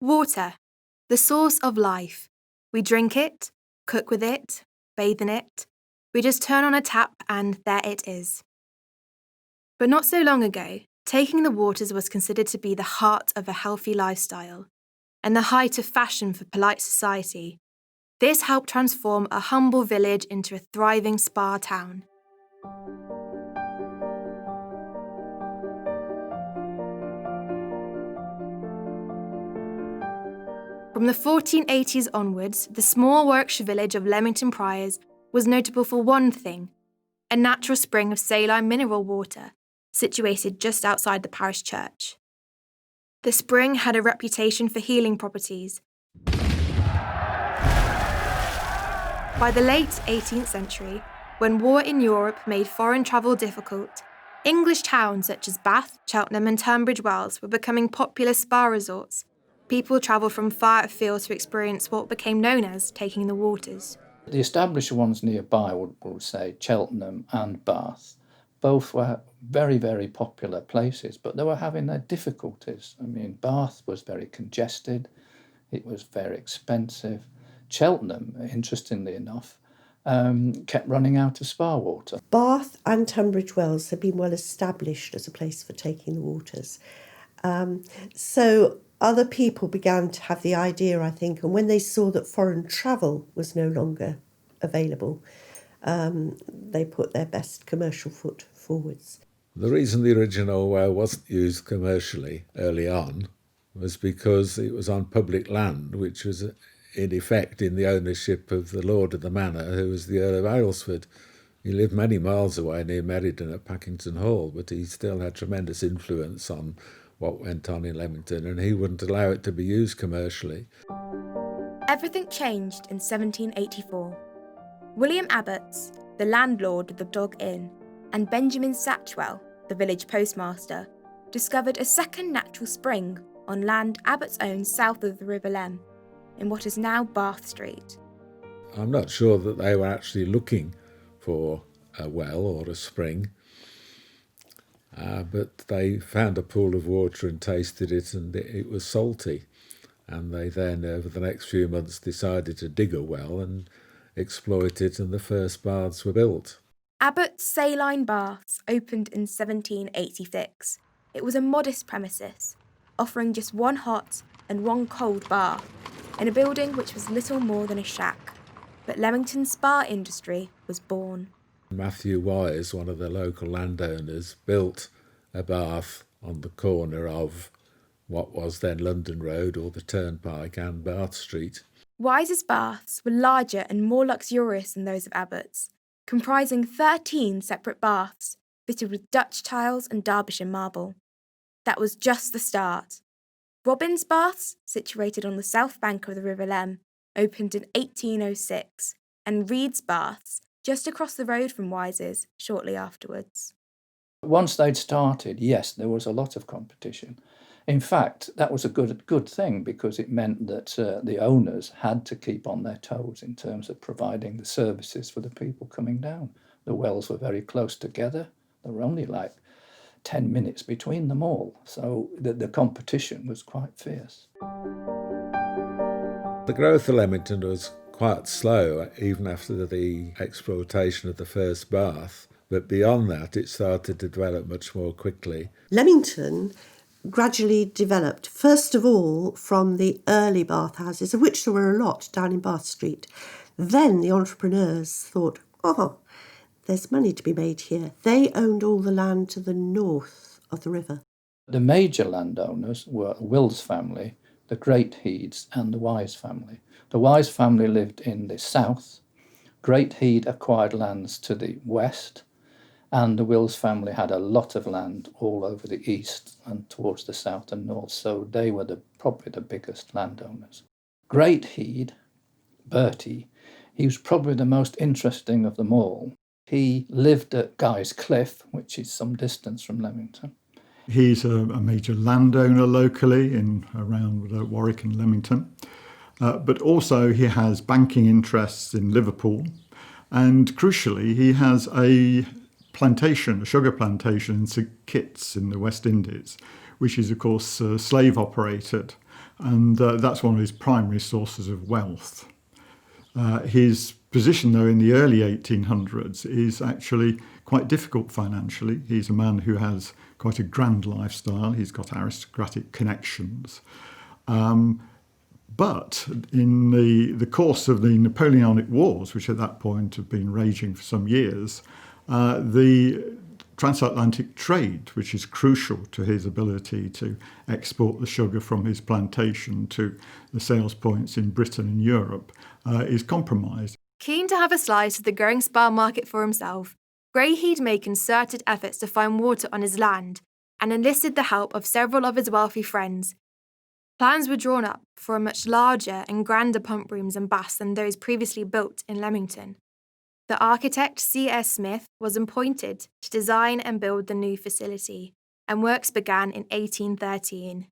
Water, the source of life. We drink it, cook with it, bathe in it. We just turn on a tap and there it is. But not so long ago, taking the waters was considered to be the heart of a healthy lifestyle and the height of fashion for polite society. This helped transform a humble village into a thriving spa town. From the 1480s onwards, the small Warwickshire village of Leamington Priors was notable for one thing: a natural spring of saline mineral water, situated just outside the parish church. The spring had a reputation for healing properties. By the late 18th century, when war in Europe made foreign travel difficult, English towns such as Bath, Cheltenham and Tunbridge Wells were becoming popular spa resorts. People travelled from far afield to experience what became known as taking the waters. The established ones nearby would say Cheltenham and Bath. Both were very, very popular places, but they were having their difficulties. I mean, Bath was very congested, it was very expensive. Cheltenham, interestingly enough, kept running out of spa water. Bath and Tunbridge Wells had been well established as a place for taking the waters. So other people began to have the idea, I think, and when they saw that foreign travel was no longer available, they put their best commercial foot forwards. The reason the original well wasn't used commercially early on was because it was on public land, which was in effect in the ownership of the lord of the manor, who was the Earl of Aylesford. He lived many miles away near Meriden at Packington Hall, but he still had tremendous influence on what went on in Leamington, and he wouldn't allow it to be used commercially. Everything changed in 1784. William Abbots, the landlord of the Dog Inn, and Benjamin Satchwell, the village postmaster, discovered a second natural spring on land Abbots owned south of the River Lem, in what is now Bath Street. I'm not sure that they were actually looking for a well or a spring, but they found a pool of water and tasted it, and it was salty. And they then, over the next few months, decided to dig a well and exploit it, and the first baths were built. Abbott's Saline Baths opened in 1786. It was a modest premises, offering just one hot and one cold bath, in a building which was little more than a shack. But Leamington's spa industry was born. Matthew Wise, one of the local landowners, built a bath on the corner of what was then London Road or the Turnpike and Bath Street. Wise's baths were larger and more luxurious than those of Abbott's, comprising 13 separate baths fitted with Dutch tiles and Derbyshire marble. That was just the start. Robin's Baths, situated on the south bank of the River Lem, opened in 1806, and Reed's Baths, just across the road from Wise's, shortly afterwards. Once they'd started, yes, there was a lot of competition. In fact, that was a good thing, because it meant that the owners had to keep on their toes in terms of providing the services for the people coming down. The wells were very close together. There were only like 10 minutes between them all, so the competition was quite fierce. The growth of Leamington was quite slow, even after the exploitation of the first bath, but beyond that it started to develop much more quickly. Leamington gradually developed, first of all, from the early bathhouses, of which there were a lot down in Bath Street. Then the entrepreneurs thought, there's money to be made here. They owned all the land to the north of the river. The major landowners were Will's family, the Great Heeds and the Wise family. The Wise family lived in the south. Great Heed acquired lands to the west, and the Wills family had a lot of land all over the east and towards the south and north, so they were probably the biggest landowners. Great Heed, Bertie, he was probably the most interesting of them all. He lived at Guy's Cliff, which is some distance from Leamington. He's a major landowner locally in around Warwick and Leamington, but also he has banking interests in Liverpool, and crucially he has a sugar plantation in St Kitts in the West Indies, which is of course slave operated. and that's one of his primary sources of wealth. His position, though, in the early 1800s is actually quite difficult financially. He's a man who has quite a grand lifestyle. He's got aristocratic connections. But in the course of the Napoleonic Wars, which at that point have been raging for some years, the transatlantic trade, which is crucial to his ability to export the sugar from his plantation to the sales points in Britain and Europe, is compromised. Keen to have a slice of the growing Spa market for himself, Greyheed made concerted efforts to find water on his land and enlisted the help of several of his wealthy friends. Plans were drawn up for a much larger and grander pump rooms and baths than those previously built in Leamington. The architect C.S. Smith was appointed to design and build the new facility, and works began in 1813.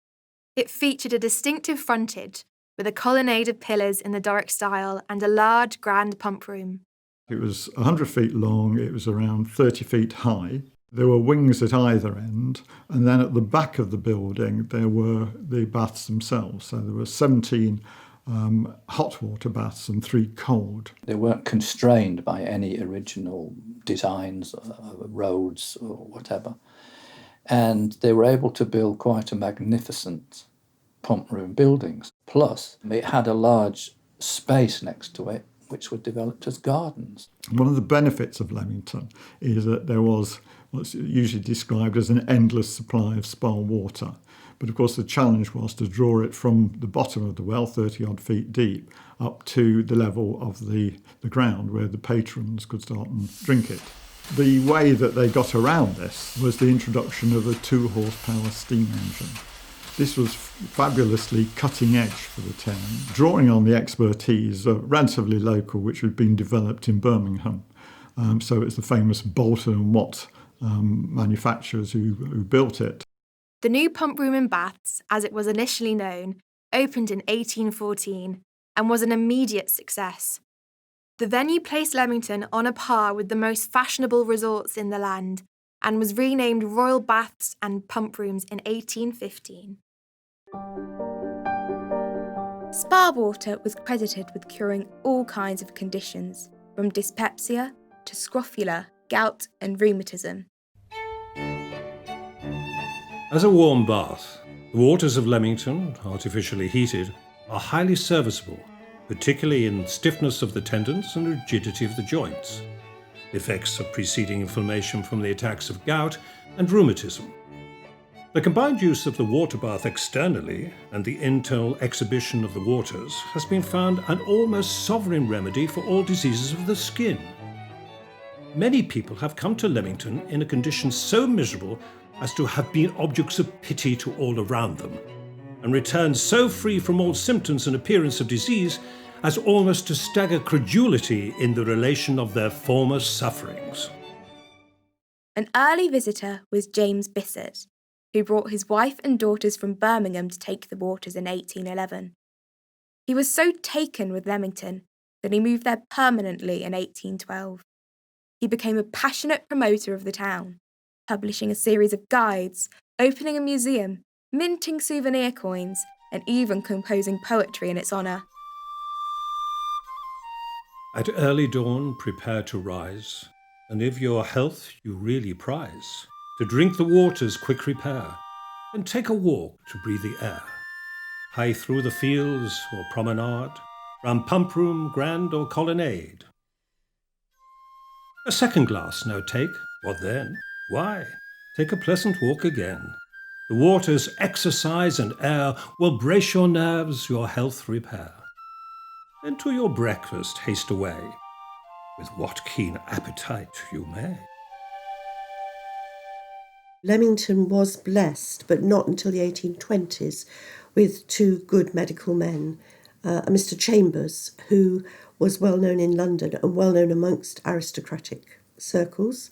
It featured a distinctive frontage with a colonnade of pillars in the Doric style and a large grand pump room. It was 100 feet long, it was around 30 feet high. There were wings at either end, and then at the back of the building there were the baths themselves. So there were 17 hot water baths and 3 cold. They weren't constrained by any original designs, roads or whatever. And they were able to build quite a magnificent pump room buildings. Plus, it had a large space next to it, which were developed as gardens. One of the benefits of Leamington is that there was what's usually described as an endless supply of spa water. But of course the challenge was to draw it from the bottom of the well, 30 odd feet deep, up to the level of the ground where the patrons could start and drink it. The way that they got around this was the introduction of a 2 horsepower steam engine. This was fabulously cutting edge for the town, drawing on the expertise, relatively local, which had been developed in Birmingham. So it's the famous Bolton and Watt manufacturers who built it. The new pump room and baths, as it was initially known, opened in 1814 and was an immediate success. The venue placed Leamington on a par with the most fashionable resorts in the land and was renamed Royal Baths and Pump Rooms in 1815. Spa water was credited with curing all kinds of conditions, from dyspepsia to scrofula, gout and rheumatism. As a warm bath, the waters of Leamington, artificially heated, are highly serviceable, particularly in stiffness of the tendons and rigidity of the joints, effects of preceding inflammation from the attacks of gout and rheumatism. The combined use of the water bath externally and the internal exhibition of the waters has been found an almost sovereign remedy for all diseases of the skin. Many people have come to Leamington in a condition so miserable as to have been objects of pity to all around them, and returned so free from all symptoms and appearance of disease as almost to stagger credulity in the relation of their former sufferings. An early visitor was James Bissett, who brought his wife and daughters from Birmingham to take the waters in 1811. He was so taken with Leamington that he moved there permanently in 1812. He became a passionate promoter of the town, publishing a series of guides, opening a museum, minting souvenir coins, and even composing poetry in its honour. At early dawn prepare to rise, and if your health you really prize, to drink the water's quick repair, and take a walk to breathe the air. High through the fields or promenade, round pump room, grand or colonnade. A second glass now take, what then? Why, take a pleasant walk again. The water's exercise and air will brace your nerves, your health repair. And to your breakfast haste away, with what keen appetite you may. Leamington was blessed, but not until the 1820s, with 2 good medical men, Mr. Chambers, who was well known in London and well known amongst aristocratic circles,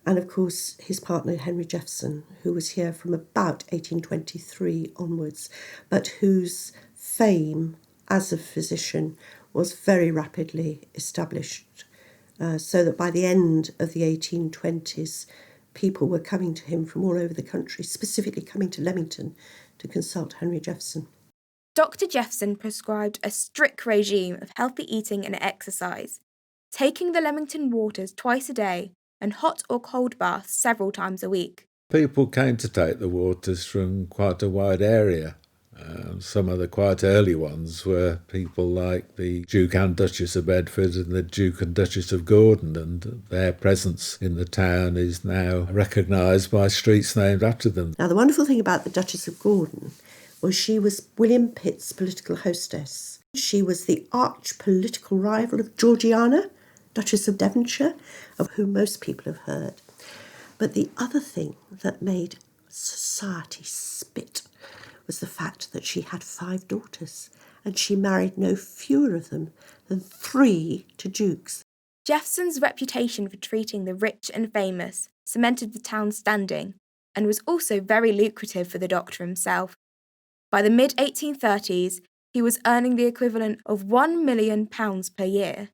and of course his partner Henry Jeffson, who was here from about 1823 onwards, but whose fame as a physician was very rapidly established, so that by the end of the 1820s, people were coming to him from all over the country, specifically coming to Leamington to consult Henry Jeffson. Dr. Jeffson prescribed a strict regime of healthy eating and exercise, taking the Leamington waters twice a day and hot or cold baths several times a week. People came to take the waters from quite a wide area. Some of the quite early ones were people like the Duke and Duchess of Bedford and the Duke and Duchess of Gordon, and their presence in the town is now recognised by streets named after them. Now, the wonderful thing about the Duchess of Gordon was she was William Pitt's political hostess. She was the arch political rival of Georgiana, Duchess of Devonshire, of whom most people have heard. But the other thing that made society spit was the fact that she had 5 daughters, and she married no fewer of them than 3 to dukes. Jeffson's reputation for treating the rich and famous cemented the town's standing and was also very lucrative for the doctor himself. By the mid-1830s, he was earning the equivalent of £1 million per year,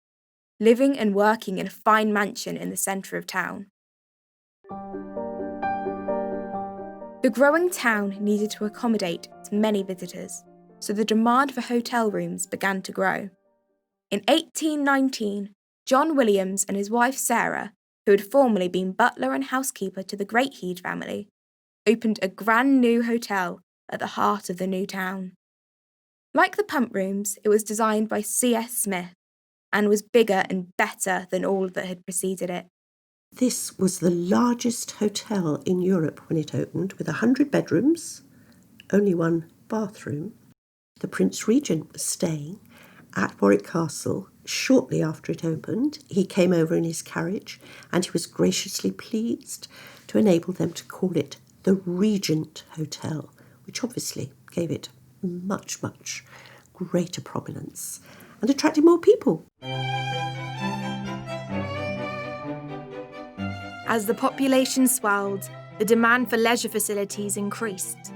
living and working in a fine mansion in the centre of town. The growing town needed to accommodate many visitors, so the demand for hotel rooms began to grow. In 1819, John Williams and his wife Sarah, who had formerly been butler and housekeeper to the Greathead family, opened a brand new hotel at the heart of the new town. Like the pump rooms, it was designed by C.S. Smith and was bigger and better than all that had preceded it. This was the largest hotel in Europe when it opened, with 100 bedrooms, only 1 bathroom. The Prince Regent was staying at Warwick Castle shortly after it opened. He came over in his carriage and he was graciously pleased to enable them to call it the Regent Hotel, which obviously gave it much, much greater prominence and attracted more people. As the population swelled, the demand for leisure facilities increased.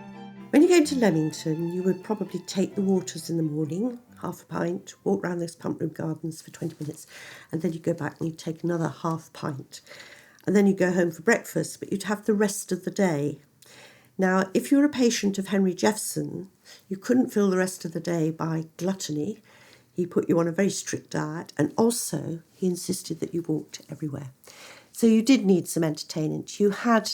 When you came to Leamington, you would probably take the waters in the morning, half a pint, walk round those pump room gardens for 20 minutes, and then you'd go back and you'd take another half pint. And then you'd go home for breakfast, but you'd have the rest of the day. Now, if you were a patient of Henry Jeffson, you couldn't fill the rest of the day by gluttony. He put you on a very strict diet, and also he insisted that you walked everywhere. So you did need some entertainment. You had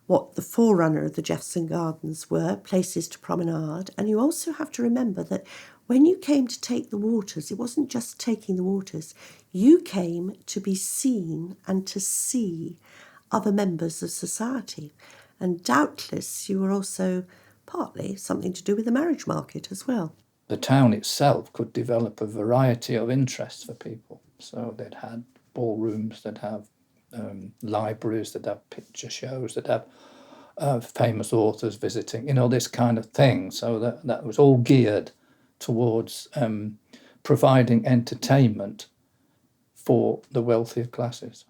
what the forerunner of the Jeffson Gardens were, places to promenade, and you also have to remember that when you came to take the waters, it wasn't just taking the waters. You came to be seen and to see other members of society. And doubtless you were also partly something to do with the marriage market as well. The town itself could develop a variety of interests for people. So they'd had ballrooms, they'd have libraries, they'd have picture shows, they'd have famous authors visiting, this kind of thing. So that was all geared towards providing entertainment for the wealthier classes.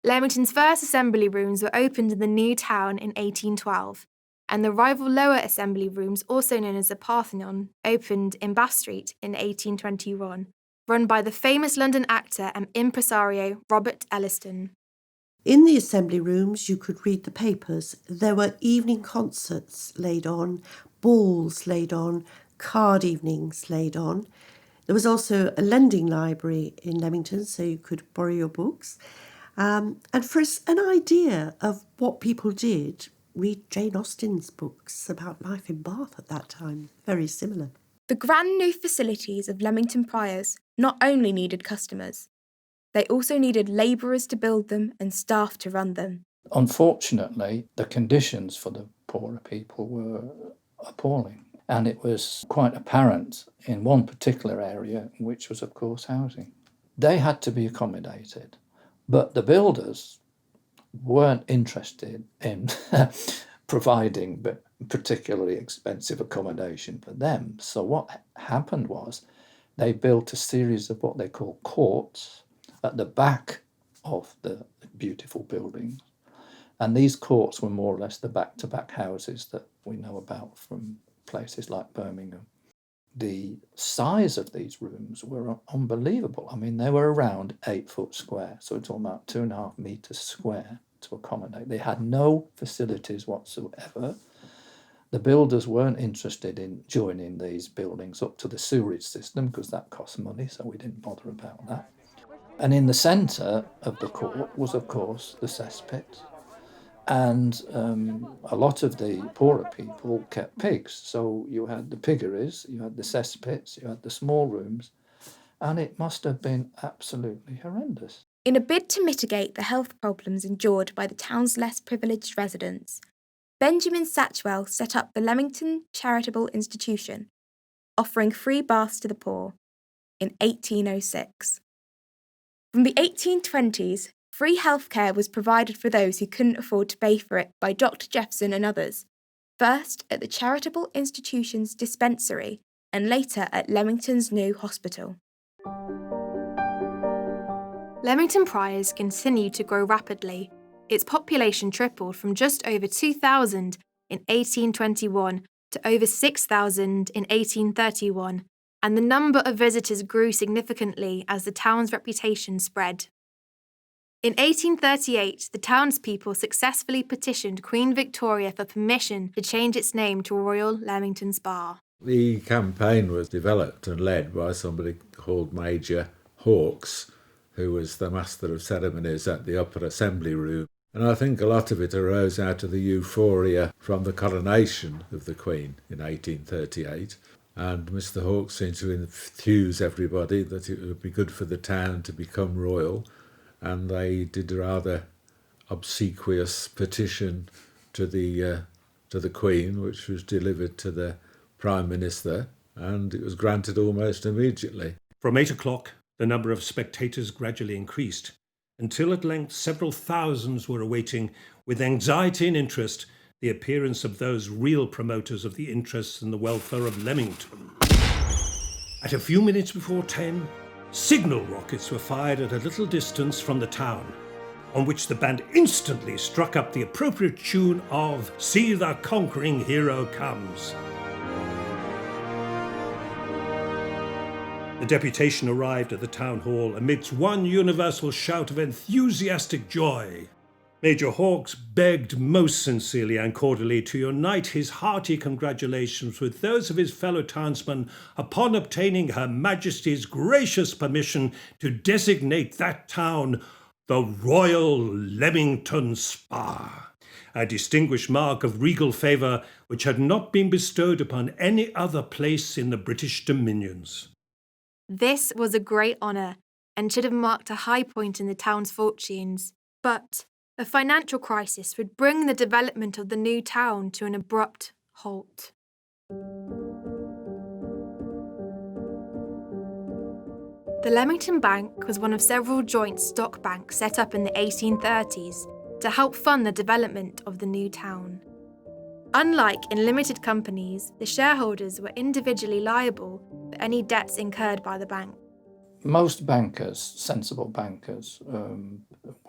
Leamington's first assembly rooms were opened in the new town in 1812, and the rival lower assembly rooms, also known as the Parthenon, opened in Bath Street in 1821, run by the famous London actor and impresario Robert Elliston. In the assembly rooms, you could read the papers. There were evening concerts laid on, balls laid on, card evenings laid on. There was also a lending library in Leamington, so you could borrow your books. And for an idea of what people did, read Jane Austen's books about life in Bath at that time. Very similar. The grand new facilities of Leamington Priors not only needed customers, they also needed labourers to build them and staff to run them. Unfortunately, the conditions for the poorer people were appalling. And it was quite apparent in one particular area, which was, of course, housing. They had to be accommodated, but the builders weren't interested in providing particularly expensive accommodation for them. So what happened was they built a series of what they call courts at the back of the beautiful buildings. And these courts were more or less the back-to-back houses that we know about from places like Birmingham. The size of these rooms were unbelievable. I mean, they were around 8 foot square, so it's about 2.5 meters square to accommodate. They had no facilities whatsoever. The builders weren't interested in joining these buildings up to the sewerage system because that cost money, so we didn't bother about that. And in the centre of the court was, of course, the cesspit. And a lot of the poorer people kept pigs. So you had the piggeries, you had the cesspits, you had the small rooms, and it must have been absolutely horrendous. In a bid to mitigate the health problems endured by the town's less privileged residents, Benjamin Satchwell set up the Leamington Charitable Institution, offering free baths to the poor, in 1806. From the 1820s, free healthcare was provided for those who couldn't afford to pay for it by Dr. Jeffson and others, first at the Charitable Institution's dispensary and later at Leamington's new hospital. Leamington Priors continued to grow rapidly. Its population tripled from just over 2,000 in 1821 to over 6,000 in 1831, and the number of visitors grew significantly as the town's reputation spread. In 1838, the townspeople successfully petitioned Queen Victoria for permission to change its name to Royal Leamington Spa. The campaign was developed and led by somebody called Major Hawkes, who was the master of ceremonies at the Upper Assembly Room. And I think a lot of it arose out of the euphoria from the coronation of the Queen in 1838. And Mr. Hawkes seemed to enthuse everybody that it would be good for the town to become royal. And they did a rather obsequious petition to the Queen, which was delivered to the Prime Minister, and it was granted almost immediately. From 8 o'clock, the number of spectators gradually increased, until at length several thousands were awaiting, with anxiety and interest, the appearance of those real promoters of the interests and the welfare of Leamington. At a few minutes before 10, signal rockets were fired at a little distance from the town, on which the band instantly struck up the appropriate tune of "See the Conquering Hero Comes." The deputation arrived at the town hall amidst one universal shout of enthusiastic joy. Major Hawkes begged most sincerely and cordially to unite his hearty congratulations with those of his fellow townsmen upon obtaining Her Majesty's gracious permission to designate that town the Royal Leamington Spa, a distinguished mark of regal favour which had not been bestowed upon any other place in the British dominions. This was a great honour and should have marked a high point in the town's fortunes, but a financial crisis would bring the development of the new town to an abrupt halt. The Leamington Bank was one of several joint stock banks set up in the 1830s to help fund the development of the new town. Unlike in limited companies, the shareholders were individually liable for any debts incurred by the bank. Most bankers, sensible bankers, were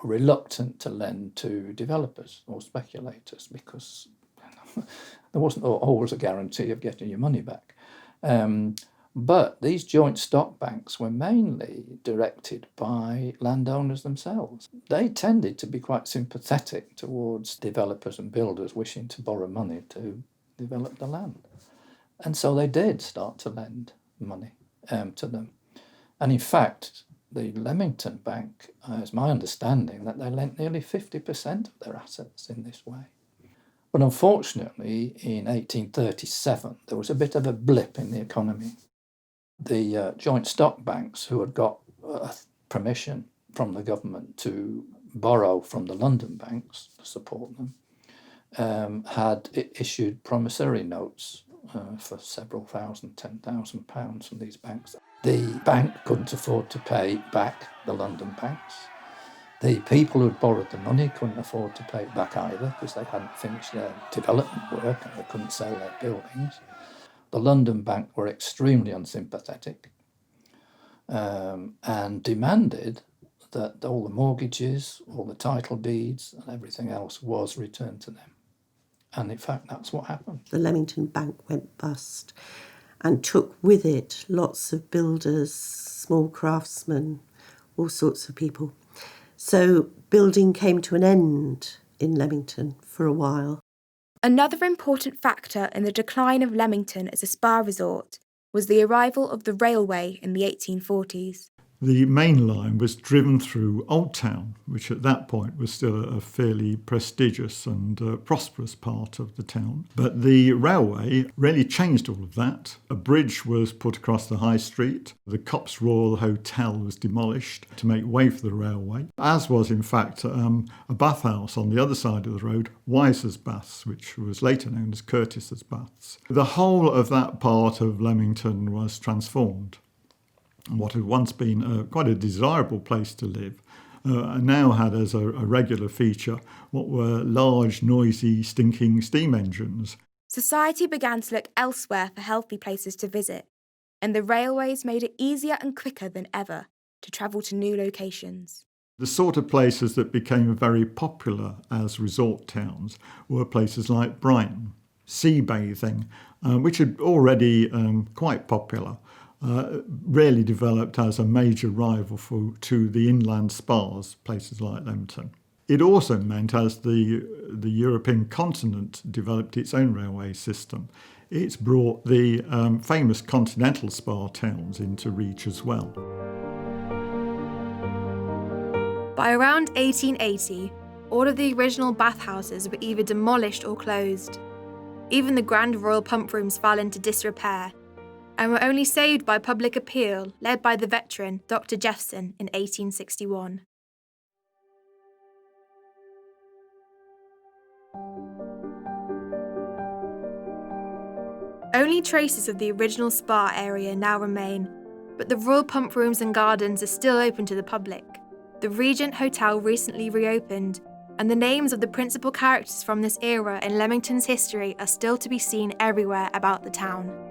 reluctant to lend to developers or speculators because there wasn't always a guarantee of getting your money back. But these joint stock banks were mainly directed by landowners themselves. They tended to be quite sympathetic towards developers and builders wishing to borrow money to develop the land. And so they did start to lend money to them. And in fact, the Leamington Bank, it's my understanding that they lent nearly 50% of their assets in this way. But unfortunately, in 1837, there was a bit of a blip in the economy. The joint stock banks, who had got permission from the government to borrow from the London banks to support them, had issued promissory notes for several thousand, £10,000 from these banks. The bank couldn't afford to pay back the London banks. The people who had borrowed the money couldn't afford to pay it back either because they hadn't finished their development work and they couldn't sell their buildings. The London Bank were extremely unsympathetic and demanded that all the mortgages, all the title deeds and everything else was returned to them. And in fact, that's what happened. The Leamington Bank went bust and took with it lots of builders, small craftsmen, all sorts of people. So building came to an end in Leamington for a while. Another important factor in the decline of Leamington as a spa resort was the arrival of the railway in the 1840s. The main line was driven through Old Town, which at that point was still a fairly prestigious and prosperous part of the town. But the railway really changed all of that. A bridge was put across the high street. The Cops Royal Hotel was demolished to make way for the railway, as was in fact a bathhouse on the other side of the road, Wiser's Baths, which was later known as Curtis's Baths. The whole of that part of Leamington was transformed. What had once been quite a desirable place to live now had as a regular feature what were large, noisy, stinking steam engines. Society began to look elsewhere for healthy places to visit, and the railways made it easier and quicker than ever to travel to new locations. The sort of places that became very popular as resort towns were places like Brighton, sea bathing, which had already quite popular. Really developed as a major rival to the inland spas, places like Leamington. It also meant, as the European continent developed its own railway system, it's brought the famous continental spa towns into reach as well. By around 1880, all of the original bathhouses were either demolished or closed. Even the Grand Royal Pump Rooms fell into disrepair, and were only saved by public appeal led by the veteran Dr. Jeffson in 1861. Only traces of the original spa area now remain, but the Royal Pump Rooms and Gardens are still open to the public. The Regent Hotel recently reopened, and the names of the principal characters from this era in Leamington's history are still to be seen everywhere about the town.